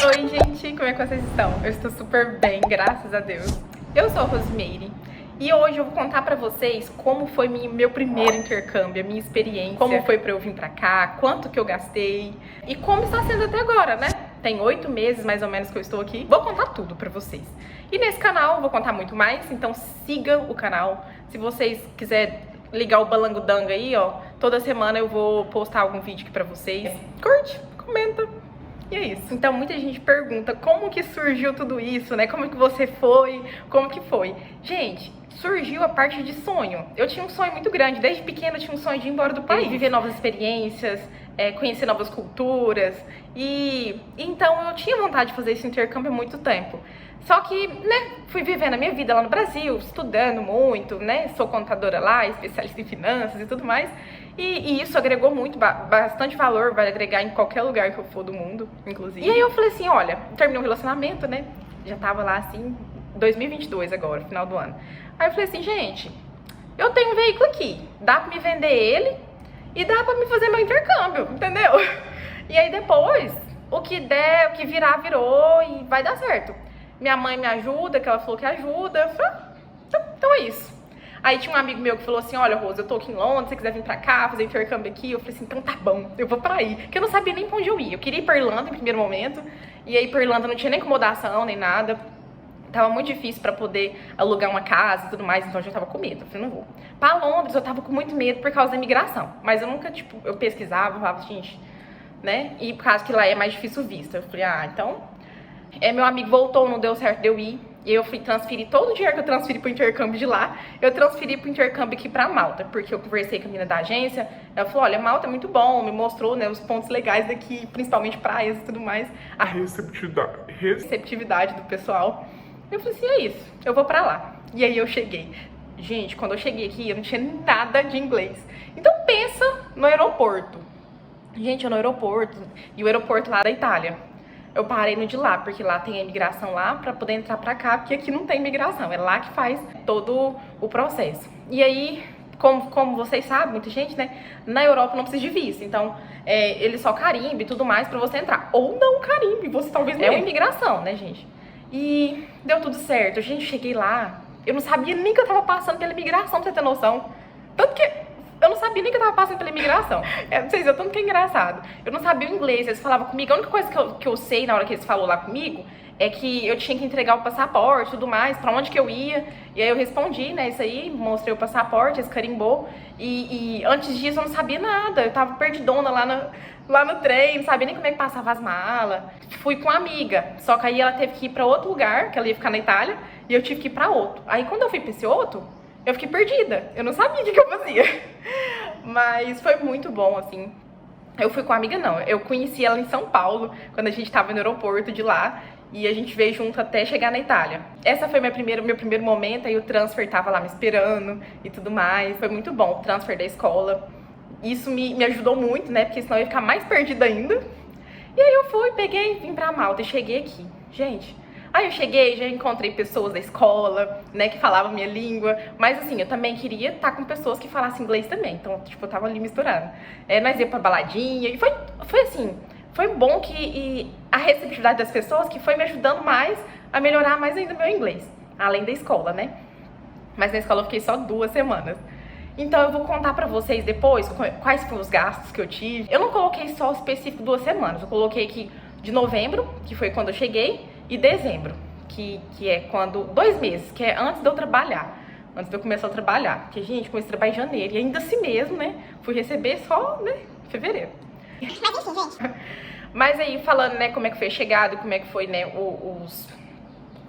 Oi, gente, como é que vocês estão? Eu estou super bem, graças a Deus. Eu sou a Rosimeire e hoje eu vou contar pra vocês como foi meu primeiro intercâmbio, a minha experiência, como foi pra eu vir pra cá, quanto que eu gastei e como está sendo até agora, né? Tem 8 meses mais ou menos que eu estou aqui. Vou contar tudo pra vocês. E nesse canal eu vou contar muito mais, então siga o canal. Se vocês quiserem ligar o balangudanga aí, ó, toda semana eu vou postar algum vídeo aqui pra vocês. Curte, comenta. E é isso. Então muita gente pergunta como que surgiu tudo isso, né? Como que você foi? Como que foi? Gente, surgiu a parte de sonho. Eu tinha um sonho muito grande. Desde pequena eu tinha um sonho de ir embora do país. Viver novas experiências, conhecer novas culturas. E então eu tinha vontade de fazer esse intercâmbio há muito tempo. Só que, né, fui vivendo a minha vida lá no Brasil, estudando muito, né? Sou contadora lá, especialista em finanças e tudo mais. E isso agregou muito, bastante valor, vai agregar em qualquer lugar que eu for do mundo, inclusive. E aí eu falei assim, olha, terminei um relacionamento, né? Já tava lá assim, 2022 agora, final do ano. Aí eu falei assim, gente, eu tenho um veículo aqui, dá pra me vender ele e dá pra me fazer meu intercâmbio, entendeu? E aí depois, o que der, o que virar, virou e vai dar certo. Minha mãe me ajuda, que ela falou que ajuda, eu falei, então é isso. Aí tinha um amigo meu que falou assim, olha, Rosa, eu tô aqui em Londres, se você quiser vir pra cá, fazer intercâmbio aqui. Eu falei assim, então tá bom, eu vou pra aí. Porque eu não sabia nem pra onde eu ia. Eu queria ir pra Irlanda em primeiro momento, e aí pra Irlanda não tinha nem acomodação, nem nada. Tava muito difícil pra poder alugar uma casa e tudo mais, então eu já tava com medo. Eu falei, não vou. Pra Londres eu tava com muito medo por causa da imigração. Mas eu nunca, tipo, eu pesquisava, falava, gente, né? E por causa que lá é mais difícil o visto. Eu falei, então... meu amigo voltou, não deu certo de eu ir. E eu fui transferir todo o dinheiro que eu transferi pro intercâmbio de lá, eu transferi pro intercâmbio aqui pra Malta, porque eu conversei com a menina da agência, ela falou, olha, Malta é muito bom, me mostrou, né, os pontos legais daqui, principalmente praias e tudo mais, a receptividade do pessoal. Eu falei assim, é isso, eu vou pra lá. E aí eu cheguei. Gente, quando eu cheguei aqui, eu não tinha nada de inglês. Então pensa no aeroporto. Gente, eu no aeroporto, e o aeroporto lá da Itália. Eu parei no de lá, porque lá tem a imigração lá pra poder entrar pra cá, porque aqui não tem imigração, é lá que faz todo o processo. E aí, como vocês sabem, muita gente, né, na Europa não precisa de visto, então ele só carimba e tudo mais pra você entrar. Ou não carimbe, você talvez não. É uma imigração, né, gente? E deu tudo certo, gente, cheguei lá, eu não sabia nem que eu tava passando pela imigração, pra você ter noção. Tanto que... eu não sabia nem que eu tava passando pela imigração. Não sei se eu tanto que é engraçado. Eu não sabia o inglês, eles falavam comigo. A única coisa que eu sei na hora que eles falaram lá comigo é que eu tinha que entregar o passaporte e tudo mais, pra onde que eu ia. E aí eu respondi, né, isso aí, mostrei o passaporte, eles carimbou. E antes disso eu não sabia nada, eu tava perdidona lá no trem, não sabia nem como é que passava as malas. Fui com uma amiga, só que aí ela teve que ir pra outro lugar, que ela ia ficar na Itália, e eu tive que ir pra outro. Aí quando eu fui pra esse outro, eu fiquei perdida, eu não sabia o que eu fazia. Mas foi muito bom, assim. Eu fui com a amiga, não, eu conheci ela em São Paulo, quando a gente tava no aeroporto de lá, e a gente veio junto até chegar na Itália. Essa foi meu primeiro momento, aí o transfer tava lá me esperando e tudo mais. Foi muito bom, o transfer da escola. Isso me ajudou muito, né, porque senão eu ia ficar mais perdida ainda. E aí eu fui, peguei, vim pra Malta e cheguei aqui. Gente... aí eu cheguei, já encontrei pessoas da escola, né, que falavam minha língua, mas assim, eu também queria estar com pessoas que falassem inglês também, então, tipo, eu tava ali misturando. Nós ia pra baladinha, e foi assim, foi bom que a receptividade das pessoas que foi me ajudando mais a melhorar mais ainda o meu inglês, além da escola, né. Mas na escola eu fiquei só 2 semanas. Então eu vou contar pra vocês depois quais foram os gastos que eu tive. Eu não coloquei só o específico 2 semanas, eu coloquei aqui de novembro, que foi quando eu cheguei, e dezembro, que é quando... 2 meses, que é antes de eu trabalhar. Antes de eu começar a trabalhar. Porque, gente, comecei a trabalhar em janeiro. E ainda assim mesmo, né? Fui receber só, né? Fevereiro. Mas enfim, gente. Mas aí, falando, né, como é que foi a chegada, como é que foi, né, o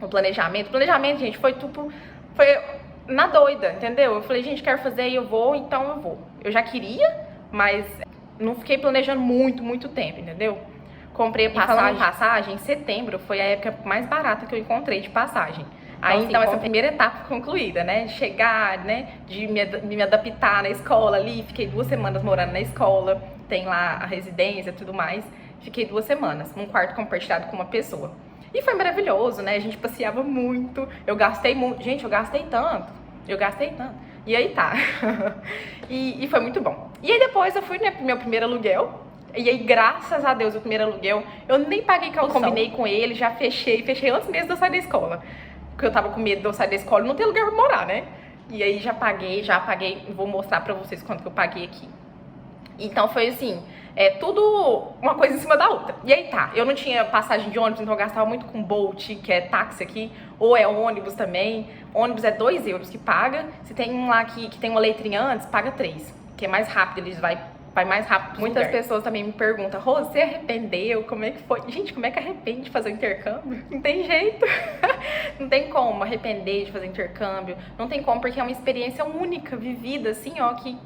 planejamento. O planejamento, gente, foi tipo... foi na doida, entendeu? Eu falei, gente, quero fazer e eu vou, então eu vou. Eu já queria, mas não fiquei planejando muito tempo, entendeu? Comprei passagem em setembro, foi a época mais barata que eu encontrei de passagem. Aí então essa primeira etapa concluída, né? Chegar, né? De me adaptar na escola ali, fiquei 2 semanas morando na escola, tem lá a residência e tudo mais. Fiquei 2 semanas, num quarto compartilhado com uma pessoa. E foi maravilhoso, né? A gente passeava muito, eu gastei muito. Gente, eu gastei tanto. E aí tá. e foi muito bom. E aí depois eu fui, né, pro meu primeiro aluguel. E aí, graças a Deus, o primeiro aluguel, eu nem paguei calção. Eu combinei com ele, já fechei antes mesmo de eu sair da escola. Porque eu tava com medo de eu sair da escola e não ter lugar pra morar, né? E aí já paguei, vou mostrar pra vocês quanto que eu paguei aqui. Então foi assim, tudo uma coisa em cima da outra. E aí tá, eu não tinha passagem de ônibus, então eu gastava muito com Bolt, que é táxi aqui, ou é ônibus também. Ônibus é 2 euros que paga. Se tem um lá que tem uma letrinha antes, paga 3, que é mais rápido, eles vai mais rápido. Muitas pessoas também me perguntam, Rô, você arrependeu? Como é que foi? Gente, como é que arrepende de fazer o intercâmbio? Não tem jeito. Não tem como arrepender de fazer intercâmbio. Não tem como, porque é uma experiência única, vivida, assim, ó, que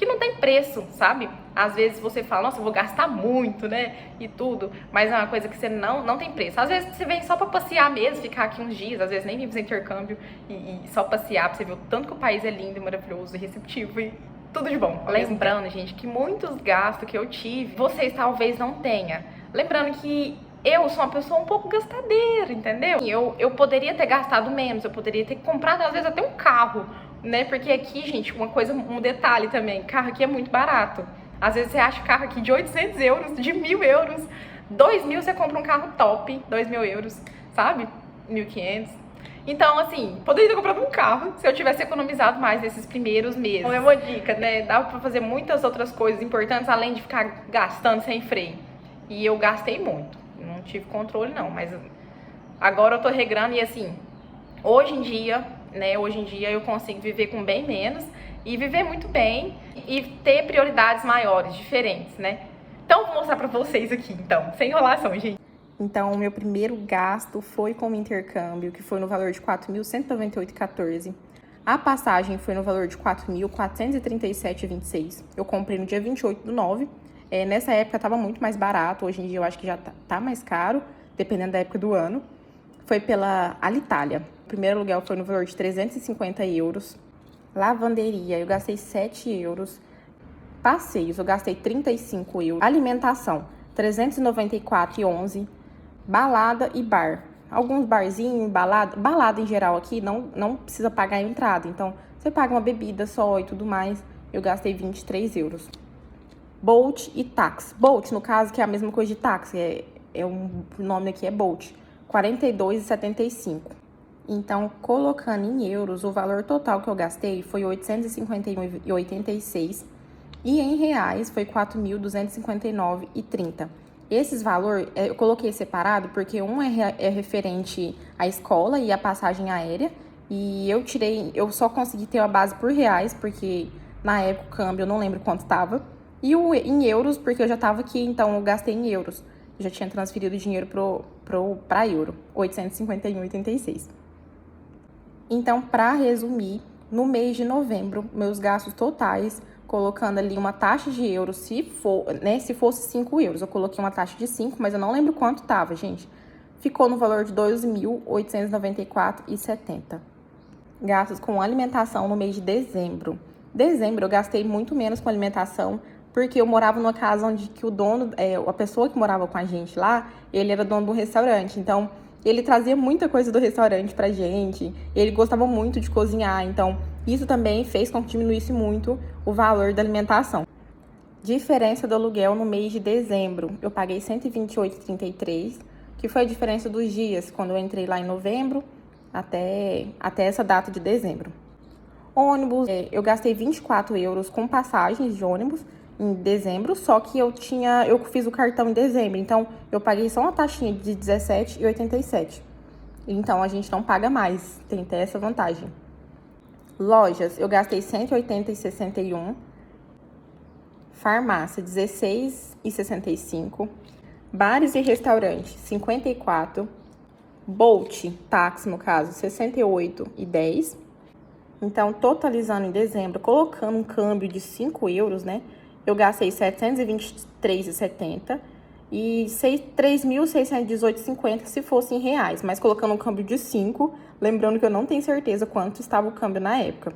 não tem preço, sabe? Às vezes você fala, nossa, eu vou gastar muito, né? E tudo, mas é uma coisa que você não tem preço. Às vezes você vem só pra passear mesmo, ficar aqui uns dias, às vezes nem vem fazer intercâmbio e só passear, pra você ver o tanto que o país é lindo, maravilhoso e receptivo e tudo de bom. Lembrando, gente, que muitos gastos que eu tive, vocês talvez não tenham. Lembrando que eu sou uma pessoa um pouco gastadeira, entendeu? Eu poderia ter gastado menos, eu poderia ter comprado, às vezes, até um carro, né? Porque aqui, gente, um detalhe também, carro aqui é muito barato. Às vezes você acha carro aqui de 800 euros, de 1.000 euros, 2.000 você compra um carro top, 2.000 euros, sabe? 1.500. Então, assim, poderia ter comprado um carro se eu tivesse economizado mais nesses primeiros meses. Então, é uma dica, né? Dava pra fazer muitas outras coisas importantes, além de ficar gastando sem freio. E eu gastei muito. Não tive controle, não. Mas agora eu tô regrando e, assim, hoje em dia, né? Hoje em dia eu consigo viver com bem menos e viver muito bem e ter prioridades maiores, diferentes, né? Então, vou mostrar pra vocês aqui, então. Sem enrolação, gente. Então, o meu primeiro gasto foi com o intercâmbio, que foi no valor de 4.198,14. A passagem foi no valor de 4.437,26. Eu comprei no dia 28/9. Nessa época estava muito mais barato, hoje em dia eu acho que já tá mais caro, dependendo da época do ano. Foi pela Alitalia. O primeiro aluguel foi no valor de 350 euros. Lavanderia, eu gastei 7 euros. Passeios, eu gastei 35 euros. Alimentação, 394,11. Balada e bar. Alguns barzinhos, balada em geral aqui não precisa pagar a entrada. Então, você paga uma bebida só e tudo mais. Eu gastei 23 euros. Bolt e táxi. Bolt, no caso, que é a mesma coisa de táxi. O nome aqui é Bolt. 42,75. Então, colocando em euros, o valor total que eu gastei foi 851,86. E em reais foi 4.259,30. Esses valores, eu coloquei separado porque um é referente à escola e à passagem aérea. E eu só consegui ter a base por reais, porque na época o câmbio eu não lembro quanto estava. E em euros, porque eu já estava aqui, então eu gastei em euros. Eu já tinha transferido dinheiro para euro, 851,86. Então, para resumir, no mês de novembro, meus gastos totais, colocando ali uma taxa de euros, se fosse 5 euros, eu coloquei uma taxa de 5, mas eu não lembro quanto tava, gente. Ficou no valor de 2.894,70. Gastos com alimentação no mês de dezembro. Dezembro eu gastei muito menos com alimentação, porque eu morava numa casa onde que o dono, a pessoa que morava com a gente lá, ele era dono do restaurante, então ele trazia muita coisa do restaurante pra gente, ele gostava muito de cozinhar, então isso também fez com que diminuísse muito o valor da alimentação. Diferença do aluguel no mês de dezembro, eu paguei 128,33, que foi a diferença dos dias, quando eu entrei lá em novembro, até essa data de dezembro. Ônibus, eu gastei 24 euros com passagens de ônibus em dezembro, só que eu fiz o cartão em dezembro, então eu paguei só uma taxinha de 17,87. Então a gente não paga mais, tem até essa vantagem. Lojas, eu gastei 180,61. Farmácia, 16,65. Bares e restaurantes, 54. Bolt, táxi no caso, 68,10. Então, totalizando em dezembro, colocando um câmbio de 5 euros, né? Eu gastei 723,70 e 3.618,50 se fosse em reais. Mas colocando um câmbio de 5, lembrando que eu não tenho certeza quanto estava o câmbio na época.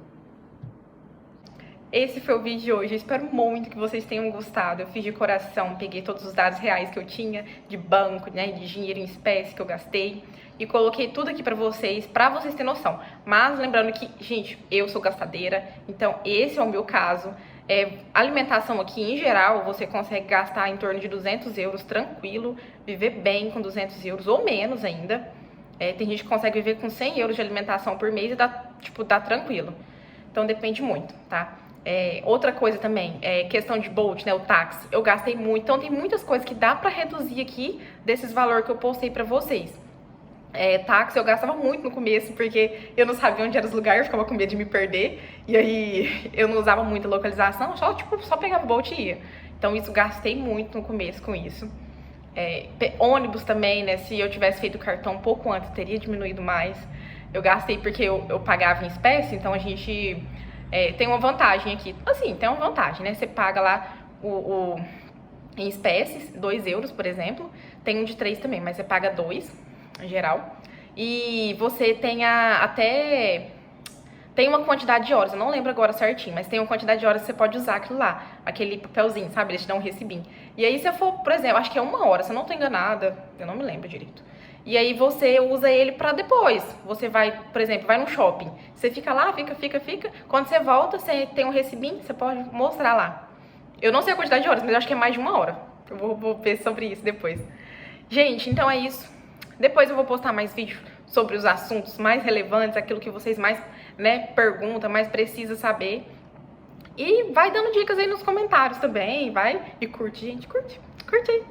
Esse foi o vídeo de hoje, eu espero muito que vocês tenham gostado. Eu fiz de coração, peguei todos os dados reais que eu tinha, de banco, né, de dinheiro em espécie que eu gastei, e coloquei tudo aqui pra vocês terem noção. Mas lembrando que, gente, eu sou gastadeira, então esse é o meu caso. Alimentação aqui, em geral, você consegue gastar em torno de 200 euros tranquilo, viver bem com 200 euros ou menos ainda. Tem gente que consegue viver com 100 euros de alimentação por mês e dá tranquilo. Então depende muito, tá? Outra coisa também, questão de Bolt, né, o táxi. Eu gastei muito, então tem muitas coisas que dá pra reduzir aqui desses valores que eu postei pra vocês. Táxi eu gastava muito no começo, porque eu não sabia onde eram os lugares, eu ficava com medo de me perder. E aí eu não usava muita localização, só pegava o Bolt e ia. Então isso, gastei muito no começo com isso. Ônibus também, né? Se eu tivesse feito o cartão um pouco antes, teria diminuído mais. Eu gastei porque eu pagava em espécie, então a gente tem uma vantagem aqui. Assim, tem uma vantagem, né? Você paga lá em espécies, 2 euros, por exemplo. Tem um de 3 também, mas você paga 2 em geral. E você tem tem uma quantidade de horas, eu não lembro agora certinho, mas tem uma quantidade de horas que você pode usar aquilo lá, aquele papelzinho, sabe? Eles te dão um recibinho. E aí, se eu for, por exemplo, acho que é 1 hora, se eu não tô enganada, eu não me lembro direito. E aí você usa ele pra depois. Você vai, por exemplo, vai no shopping. Você fica lá, fica. Quando você volta, você tem um recibinho, você pode mostrar lá. Eu não sei a quantidade de horas, mas eu acho que é mais de 1 hora. Eu vou ver sobre isso depois. Gente, então é isso. Depois eu vou postar mais vídeos sobre os assuntos mais relevantes, aquilo que vocês mais, né, perguntam, mais precisam saber. E vai dando dicas aí nos comentários também, vai. E curte, gente, curte aí.